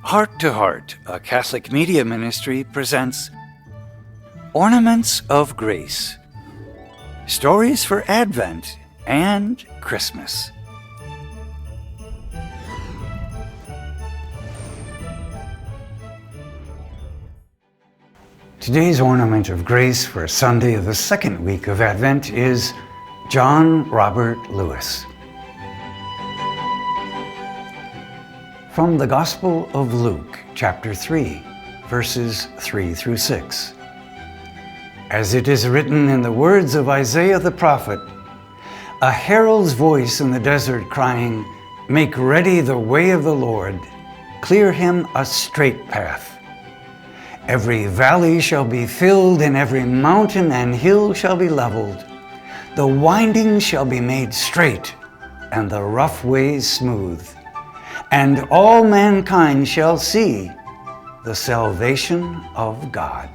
Heart to Heart, a Catholic media ministry, presents Ornaments of Grace, stories for Advent and Christmas. Today's ornament of grace for Sunday of the second week of Advent is John Robert Lewis. From the Gospel of Luke, chapter 3, verses 3 through 6. As it is written in the words of Isaiah the prophet, a herald's voice in the desert crying, "Make ready the way of the Lord, clear him a straight path. Every valley shall be filled, and every mountain and hill shall be leveled. The windings shall be made straight, and the rough ways smooth. And all mankind shall see the salvation of God."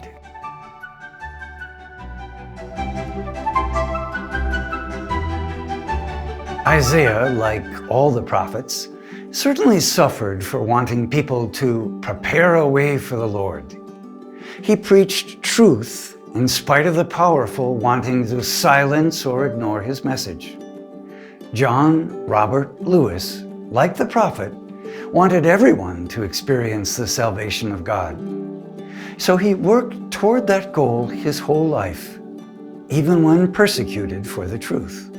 Isaiah, like all the prophets, certainly suffered for wanting people to prepare a way for the Lord. He preached truth in spite of the powerful wanting to silence or ignore his message. John Robert Lewis, like the prophet, wanted everyone to experience the salvation of God. So he worked toward that goal his whole life, even when persecuted for the truth.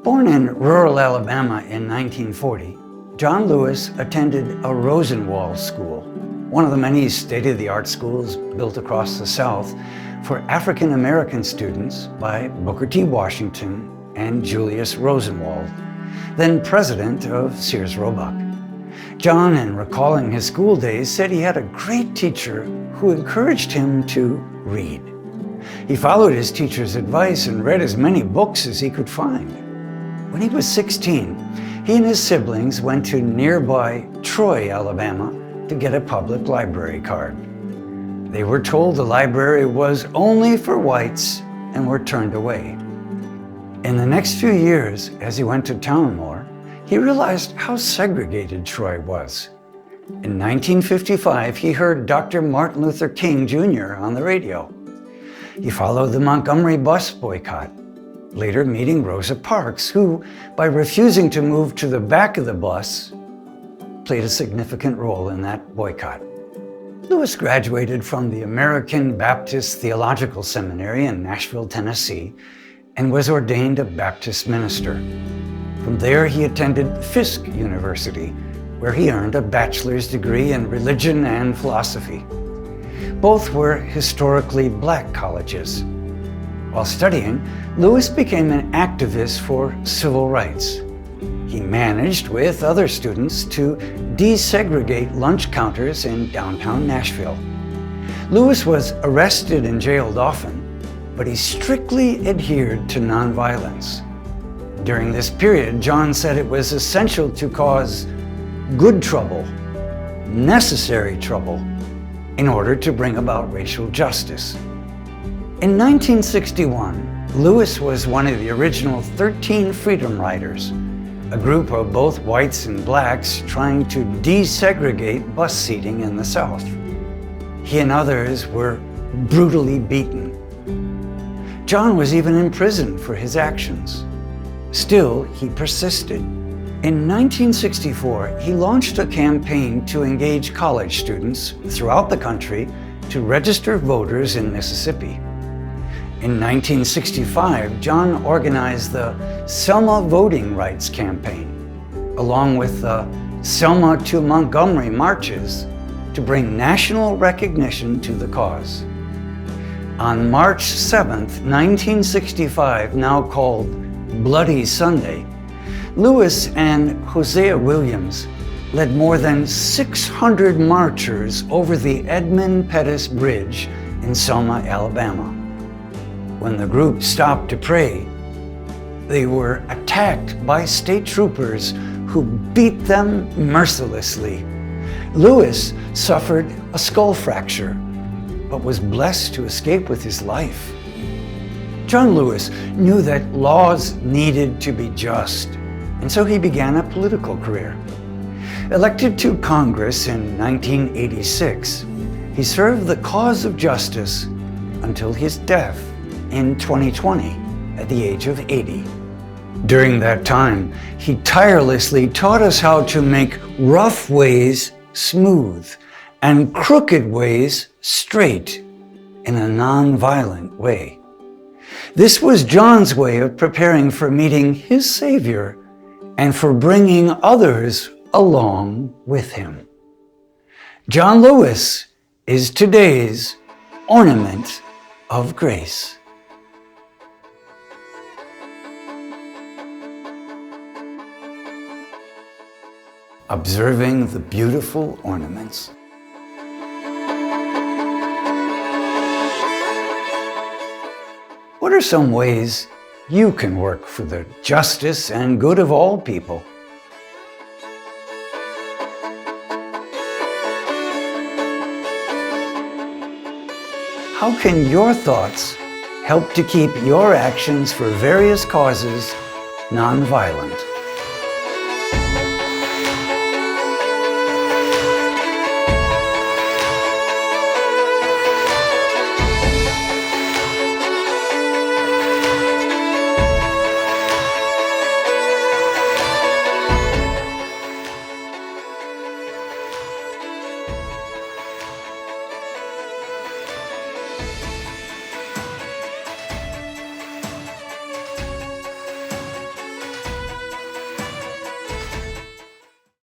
Born in rural Alabama in 1940, John Lewis attended a Rosenwald School, one of the many state-of-the-art schools built across the South for African American students by Booker T. Washington and Julius Rosenwald, then President of Sears Roebuck. John, in recalling his school days, said he had a great teacher who encouraged him to read. He followed his teacher's advice and read as many books as he could find. When he was 16, he and his siblings went to nearby Troy, Alabama, to get a public library card. They were told the library was only for whites and were turned away. In the next few years, as he went to town more, he realized how segregated Troy was. In 1955, he heard Dr. Martin Luther King Jr. on the radio. He followed the Montgomery bus boycott, later meeting Rosa Parks, who, by refusing to move to the back of the bus, played a significant role in that boycott. Lewis graduated from the American Baptist Theological Seminary in Nashville, Tennessee, and was ordained a Baptist minister. From there, he attended Fisk University, where he earned a bachelor's degree in religion and philosophy. Both were historically black colleges. While studying, Lewis became an activist for civil rights. He managed, with other students, to desegregate lunch counters in downtown Nashville. Lewis was arrested and jailed often, but he strictly adhered to nonviolence. During this period, John said it was essential to cause good trouble, necessary trouble, in order to bring about racial justice. In 1961, Lewis was one of the original 13 Freedom Riders, a group of both whites and blacks trying to desegregate bus seating in the South. He and others were brutally beaten. John was even imprisoned for his actions. Still, he persisted. In 1964, he launched a campaign to engage college students throughout the country to register voters in Mississippi. In 1965, John organized the Selma Voting Rights Campaign, along with the Selma to Montgomery marches, to bring national recognition to the cause. On March 7, 1965, now called Bloody Sunday, Lewis and Hosea Williams led more than 600 marchers over the Edmund Pettus Bridge in Selma, Alabama. When the group stopped to pray, they were attacked by state troopers who beat them mercilessly. Lewis suffered a skull fracture, but was blessed to escape with his life. John Lewis knew that laws needed to be just, and so he began a political career. Elected to Congress in 1986, he served the cause of justice until his death in 2020 at the age of 80. During that time, he tirelessly taught us how to make rough ways smooth and crooked ways straight in a non-violent way. This was John's way of preparing for meeting his Savior and for bringing others along with him. John Lewis is today's ornament of grace. Observing the beautiful ornaments. What are some ways you can work for the justice and good of all people? How can your thoughts help to keep your actions for various causes nonviolent?